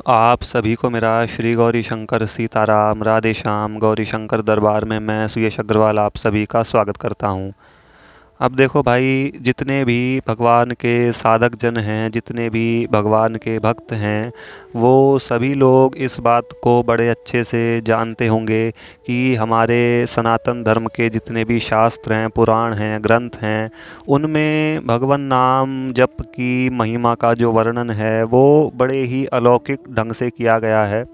आप सभी को मेरा श्री गौरी शंकर सीताराम राधे श्याम गौरी शंकर दरबार में मैं सुयश अग्रवाल आप सभी का स्वागत करता हूँ। अब देखो भाई, जितने भी भगवान के साधक जन हैं, जितने भी भगवान के भक्त हैं, वो सभी लोग इस बात को बड़े अच्छे से जानते होंगे कि हमारे सनातन धर्म के जितने भी शास्त्र हैं, पुराण हैं, ग्रंथ हैं, उनमें भगवान नाम जप की महिमा का जो वर्णन है वो बड़े ही अलौकिक ढंग से किया गया है,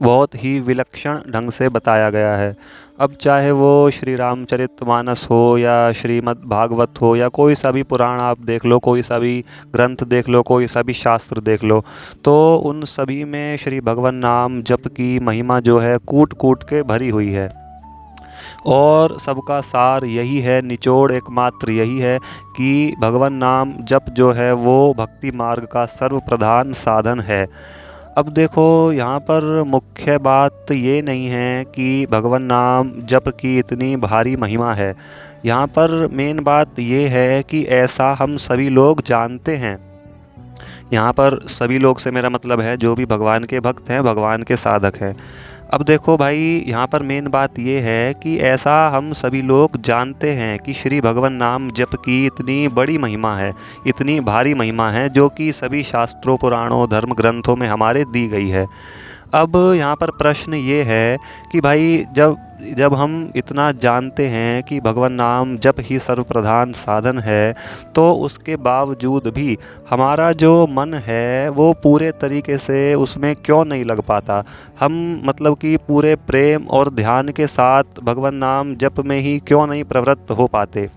बहुत ही विलक्षण ढंग से बताया गया है। अब चाहे वो श्री रामचरितमानस हो या श्रीमद् भागवत हो या कोई सा भी पुराण आप देख लो, कोई सा भी ग्रंथ देख लो, कोई सा भी शास्त्र देख लो, तो उन सभी में श्री भगवान नाम जप की महिमा जो है कूट कूट के भरी हुई है। और सबका सार यही है, निचोड़ एकमात्र यही है कि भगवान नाम जप जो है वो भक्ति मार्ग का सर्वप्रधान साधन है। अब देखो, यहाँ पर मुख्य बात ये नहीं है कि भगवान नाम जप की इतनी भारी महिमा है। यहाँ पर मेन बात ये है कि ऐसा हम सभी लोग जानते हैं। यहाँ पर सभी लोग से मेरा मतलब है जो भी भगवान के भक्त हैं, भगवान के साधक हैं। अब देखो भाई, यहाँ पर मेन बात ये है कि ऐसा हम सभी लोग जानते हैं कि श्री भगवान नाम जप की इतनी बड़ी महिमा है, इतनी भारी महिमा है, जो कि सभी शास्त्रों, पुराणों, धर्म ग्रंथों में हमारे दी गई है। अब यहाँ पर प्रश्न ये है कि भाई, जब जब हम इतना जानते हैं कि भगवान नाम जप ही सर्वप्रधान साधन है, तो उसके बावजूद भी हमारा जो मन है वो पूरे तरीके से उसमें क्यों नहीं लग पाता। हम मतलब कि पूरे प्रेम और ध्यान के साथ भगवान नाम जप में ही क्यों नहीं प्रवृत्त हो पाते,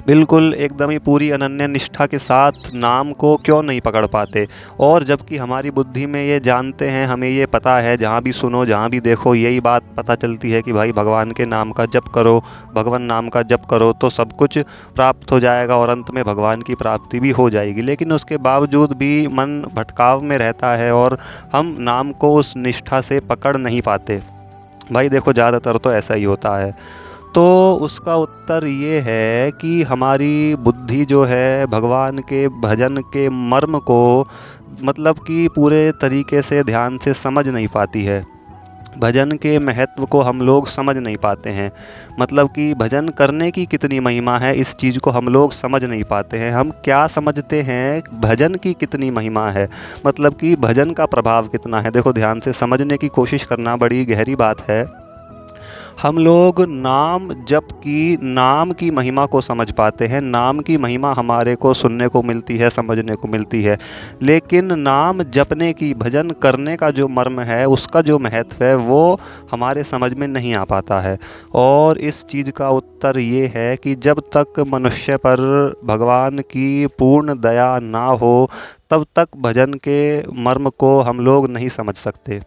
बिल्कुल एकदम ही पूरी अनन्य निष्ठा के साथ नाम को क्यों नहीं पकड़ पाते। और जबकि हमारी बुद्धि में ये जानते हैं, हमें ये पता है, जहाँ भी सुनो, जहाँ भी देखो, यही बात पता चलती है कि भाई भगवान के नाम का जप करो, भगवान नाम का जप करो तो सब कुछ प्राप्त हो जाएगा और अंत में भगवान की प्राप्ति भी हो जाएगी। लेकिन उसके बावजूद भी मन भटकाव में रहता है और हम नाम को उस निष्ठा से पकड़ नहीं पाते। भाई देखो, ज़्यादातर तो ऐसा ही होता है। तो उसका उत्तर ये है कि हमारी बुद्धि जो है भगवान के भजन के मर्म को मतलब कि पूरे तरीके से ध्यान से समझ नहीं पाती है। भजन के महत्व को हम लोग समझ नहीं पाते हैं। मतलब कि भजन करने की कितनी महिमा है, इस चीज़ को हम लोग समझ नहीं पाते हैं। हम क्या समझते हैं भजन की कितनी महिमा है, मतलब कि भजन का प्रभाव कितना है। देखो, ध्यान से समझने की कोशिश करना, बड़ी गहरी बात है। हम लोग नाम जप की, नाम की महिमा को समझ पाते हैं, नाम की महिमा हमारे को सुनने को मिलती है, समझने को मिलती है। लेकिन नाम जपने की, भजन करने का जो मर्म है, उसका जो महत्व है, वो हमारे समझ में नहीं आ पाता है। और इस चीज़ का उत्तर ये है कि जब तक मनुष्य पर भगवान की पूर्ण दया ना हो, तब तक भजन के मर्म को हम लोग नहीं समझ सकते।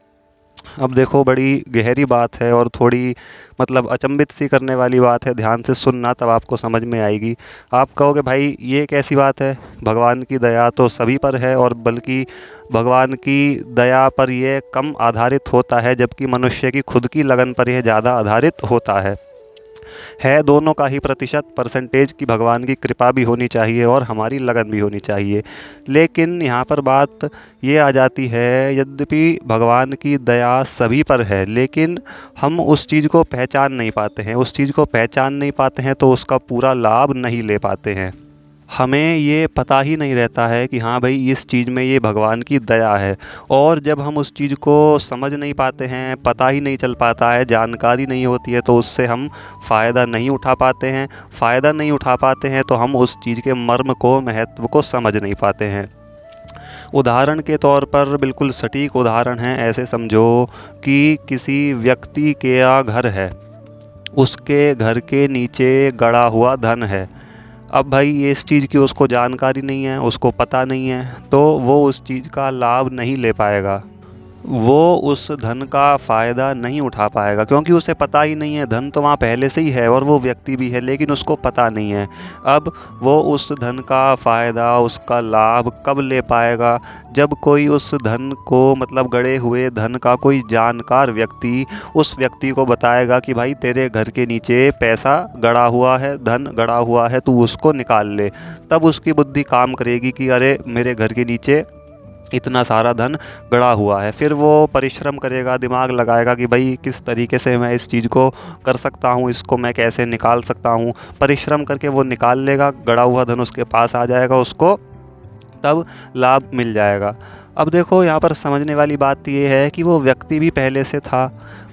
अब देखो, बड़ी गहरी बात है और थोड़ी मतलब अचंभित सी करने वाली बात है। ध्यान से सुनना, तब आपको समझ में आएगी। आप कहोगे भाई ये कैसी बात है, भगवान की दया तो सभी पर है, और बल्कि भगवान की दया पर यह कम आधारित होता है, जबकि मनुष्य की खुद की लगन पर यह ज़्यादा आधारित होता है। दोनों का ही प्रतिशत, परसेंटेज की भगवान की कृपा भी होनी चाहिए और हमारी लगन भी होनी चाहिए। लेकिन यहाँ पर बात ये आ जाती है, यद्यपि भगवान की दया सभी पर है, लेकिन हम उस चीज़ को पहचान नहीं पाते हैं। उस चीज़ को पहचान नहीं पाते हैं तो उसका पूरा लाभ नहीं ले पाते हैं। हमें ये पता ही नहीं रहता है कि हाँ भाई, इस चीज़ में ये भगवान की दया है। और जब हम उस चीज़ को समझ नहीं पाते हैं, पता ही नहीं चल पाता है, जानकारी नहीं होती है, तो उससे हम फ़ायदा नहीं उठा पाते हैं। फ़ायदा नहीं उठा पाते हैं तो हम उस चीज़ के मर्म को, महत्व को समझ नहीं पाते हैं। उदाहरण के तौर पर, बिल्कुल सटीक उदाहरण है, ऐसे समझो कि किसी व्यक्ति के यहाँ घर है, उसके घर के नीचे गड़ा हुआ धन है। अब भाई, ये इस चीज़ की उसको जानकारी नहीं है, उसको पता नहीं है, तो वो उस चीज़ का लाभ नहीं ले पाएगा। वो उस धन का फ़ायदा नहीं उठा पाएगा, क्योंकि उसे पता ही नहीं है। धन तो वहाँ पहले से ही है और वो व्यक्ति भी है, लेकिन उसको पता नहीं है। अब वो उस धन का फ़ायदा, उसका लाभ कब ले पाएगा, जब कोई उस धन को, मतलब गड़े हुए धन का कोई जानकार व्यक्ति उस व्यक्ति को बताएगा कि भाई तेरे घर के नीचे पैसा गड़ा हुआ है, धन गड़ा हुआ है, तू उसको निकाल ले। तब उसकी बुद्धि काम करेगी कि अरे, मेरे घर के नीचे इतना सारा धन गड़ा हुआ है। फिर वो परिश्रम करेगा, दिमाग लगाएगा कि भाई किस तरीके से मैं इस चीज़ को कर सकता हूँ, इसको मैं कैसे निकाल सकता हूँ। परिश्रम करके वो निकाल लेगा, गड़ा हुआ धन उसके पास आ जाएगा, उसको तब लाभ मिल जाएगा। अब देखो यहाँ पर समझने वाली बात ये है कि वो व्यक्ति भी पहले से था,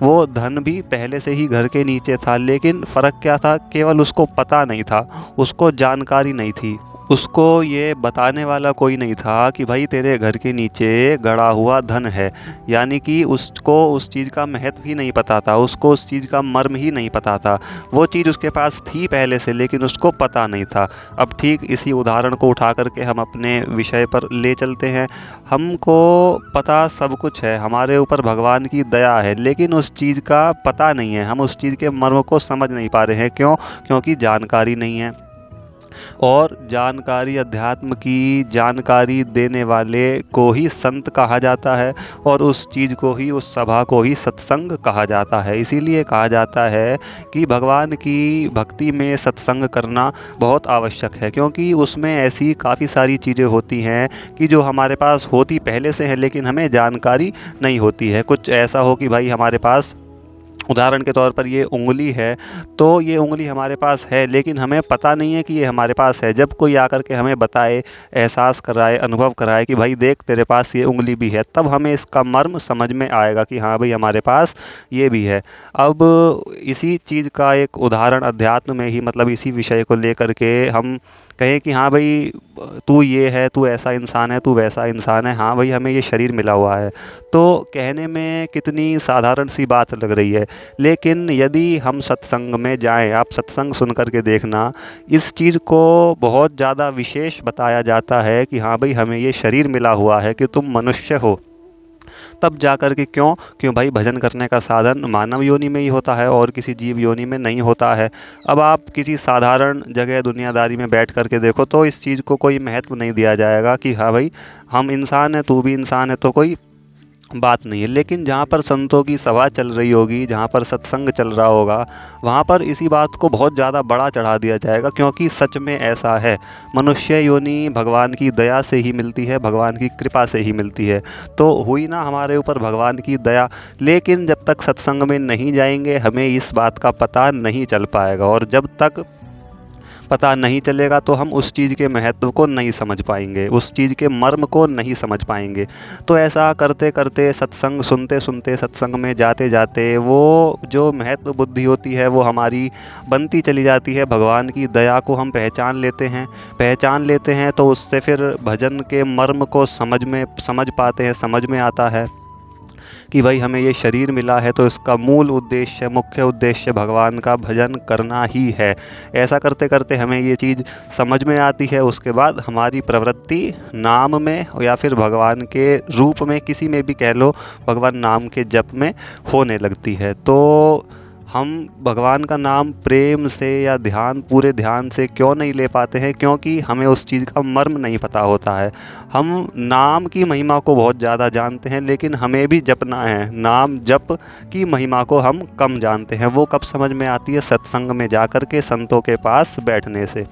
वो धन भी पहले से ही घर के नीचे था, लेकिन फ़र्क क्या था, केवल उसको पता नहीं था, उसको जानकारी नहीं थी, उसको ये बताने वाला कोई नहीं था कि भाई तेरे घर के नीचे गड़ा हुआ धन है। यानी कि उसको उस चीज़ का महत्व ही नहीं पता था, उसको उस चीज़ का मर्म ही नहीं पता था। वो चीज़ उसके पास थी पहले से, लेकिन उसको पता नहीं था। अब ठीक इसी उदाहरण को उठा करके हम अपने विषय पर ले चलते हैं। हमको पता सब कुछ है, हमारे ऊपर भगवान की दया है, लेकिन उस चीज़ का पता नहीं है, हम उस चीज़ के मर्म को समझ नहीं पा रहे हैं। क्यों? क्योंकि जानकारी नहीं है। और जानकारी, अध्यात्म की जानकारी देने वाले को ही संत कहा जाता है, और उस चीज़ को ही, उस सभा को ही सत्संग कहा जाता है। इसीलिए कहा जाता है कि भगवान की भक्ति में सत्संग करना बहुत आवश्यक है, क्योंकि उसमें ऐसी काफ़ी सारी चीज़ें होती हैं कि जो हमारे पास होती पहले से है, लेकिन हमें जानकारी नहीं होती है। कुछ ऐसा हो कि भाई हमारे पास, उदाहरण के तौर पर ये उंगली है, तो ये उंगली हमारे पास है, लेकिन हमें पता नहीं है कि ये हमारे पास है। जब कोई आकर के हमें बताए, एहसास कराए, अनुभव कराए कि भाई देख तेरे पास ये उंगली भी है, तब हमें इसका मर्म समझ में आएगा कि हाँ भाई हमारे पास ये भी है। अब इसी चीज़ का एक उदाहरण अध्यात्म में ही, मतलब इसी विषय को लेकर के हम कहें कि हाँ भाई तू ये है, तू ऐसा इंसान है, तू वैसा इंसान है, हाँ भाई हमें ये शरीर मिला हुआ है, तो कहने में कितनी साधारण सी बात लग रही है। लेकिन यदि हम सत्संग में जाएं, आप सत्संग सुन कर के देखना, इस चीज़ को बहुत ज़्यादा विशेष बताया जाता है कि हाँ भाई हमें ये शरीर मिला हुआ है कि तुम मनुष्य हो। तब जा कर के क्यों भाई, भजन करने का साधन मानव योनि में ही होता है और किसी जीव योनि में नहीं होता है। अब आप किसी साधारण जगह दुनियादारी में बैठ कर के देखो, तो इस चीज़ को कोई महत्व नहीं दिया जाएगा कि हाँ भाई हम इंसान हैं, तू भी इंसान है, तो कोई बात नहीं है। लेकिन जहाँ पर संतों की सभा चल रही होगी, जहाँ पर सत्संग चल रहा होगा, वहाँ पर इसी बात को बहुत ज़्यादा बड़ा चढ़ा दिया जाएगा, क्योंकि सच में ऐसा है। मनुष्य योनि भगवान की दया से ही मिलती है, भगवान की कृपा से ही मिलती है। तो हुई ना हमारे ऊपर भगवान की दया, लेकिन जब तक सत्संग में नहीं जाएंगे हमें इस बात का पता नहीं चल पाएगा, और जब तक पता नहीं चलेगा तो हम उस चीज़ के महत्व को नहीं समझ पाएंगे, उस चीज़ के मर्म को नहीं समझ पाएंगे। तो ऐसा करते करते, सत्संग सुनते सुनते, सत्संग में जाते जाते, वो जो महत्व बुद्धि होती है वो हमारी बनती चली जाती है। भगवान की दया को हम पहचान लेते हैं, तो उससे फिर भजन के मर्म को समझ पाते हैं, समझ में आता है कि भाई हमें ये शरीर मिला है, तो इसका मूल उद्देश्य, मुख्य उद्देश्य भगवान का भजन करना ही है। ऐसा करते करते हमें ये चीज़ समझ में आती है। उसके बाद हमारी प्रवृत्ति नाम में, या फिर भगवान के रूप में, किसी में भी कह लो, भगवान नाम के जप में होने लगती है। तो हम भगवान का नाम प्रेम से या पूरे ध्यान से क्यों नहीं ले पाते हैं? क्योंकि हमें उस चीज़ का मर्म नहीं पता होता है। हम नाम की महिमा को बहुत ज़्यादा जानते हैं, लेकिन हमें भी जपना है, नाम जप की महिमा को हम कम जानते हैं। वो कब समझ में आती है? सत्संग में जा कर के, संतों के पास बैठने से।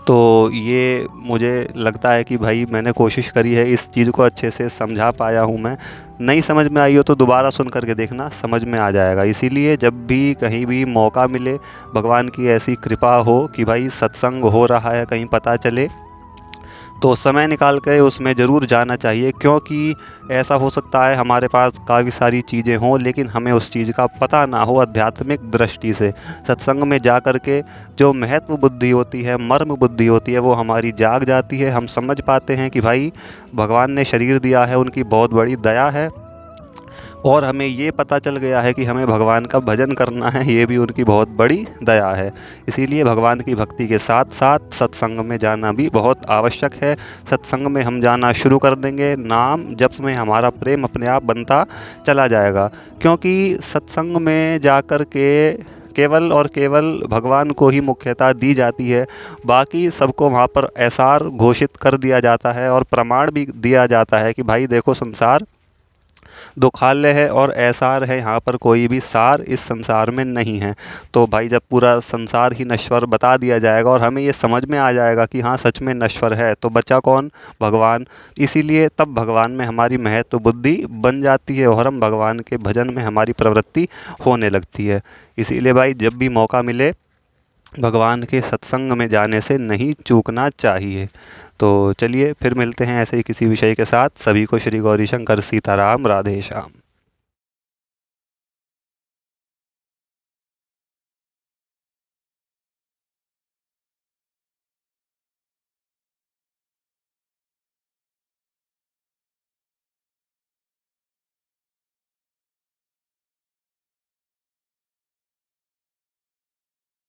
तो ये मुझे लगता है कि भाई मैंने कोशिश करी है, इस चीज़ को अच्छे से समझा पाया हूँ मैं। नहीं समझ में आई हो तो दोबारा सुन करके देखना, समझ में आ जाएगा। इसीलिए जब भी कहीं भी मौका मिले, भगवान की ऐसी कृपा हो कि भाई सत्संग हो रहा है, कहीं पता चले, तो समय निकाल कर उसमें ज़रूर जाना चाहिए। क्योंकि ऐसा हो सकता है हमारे पास काफ़ी सारी चीज़ें हों, लेकिन हमें उस चीज़ का पता ना हो आध्यात्मिक दृष्टि से। सत्संग में जा कर के जो महत्व बुद्धि होती है, मर्म बुद्धि होती है, वो हमारी जाग जाती है। हम समझ पाते हैं कि भाई भगवान ने शरीर दिया है, उनकी बहुत बड़ी दया है, और हमें ये पता चल गया है कि हमें भगवान का भजन करना है, ये भी उनकी बहुत बड़ी दया है। इसीलिए भगवान की भक्ति के साथ साथ सत्संग में जाना भी बहुत आवश्यक है। सत्संग में हम जाना शुरू कर देंगे, नाम जप में हमारा प्रेम अपने आप बनता चला जाएगा। क्योंकि सत्संग में जाकर के केवल और केवल भगवान को ही मुख्यता दी जाती है, बाकी सबको वहाँ पर एसार घोषित कर दिया जाता है, और प्रमाण भी दिया जाता है कि भाई देखो, संसार दुखालय है और ऐसार है, यहाँ पर कोई भी सार इस संसार में नहीं है। तो भाई जब पूरा संसार ही नश्वर बता दिया जाएगा और हमें ये समझ में आ जाएगा कि हाँ सच में नश्वर है, तो बचा कौन? भगवान। इसीलिए तब भगवान में हमारी महत्व बुद्धि बन जाती है और हम भगवान के भजन में हमारी प्रवृत्ति होने लगती है। इसीलिए भाई जब भी मौका मिले भगवान के सत्संग में जाने से नहीं चूकना चाहिए। तो चलिए फिर मिलते हैं ऐसे ही किसी विषय के साथ। सभी को श्री गौरी शंकर सीताराम, राधे श्याम।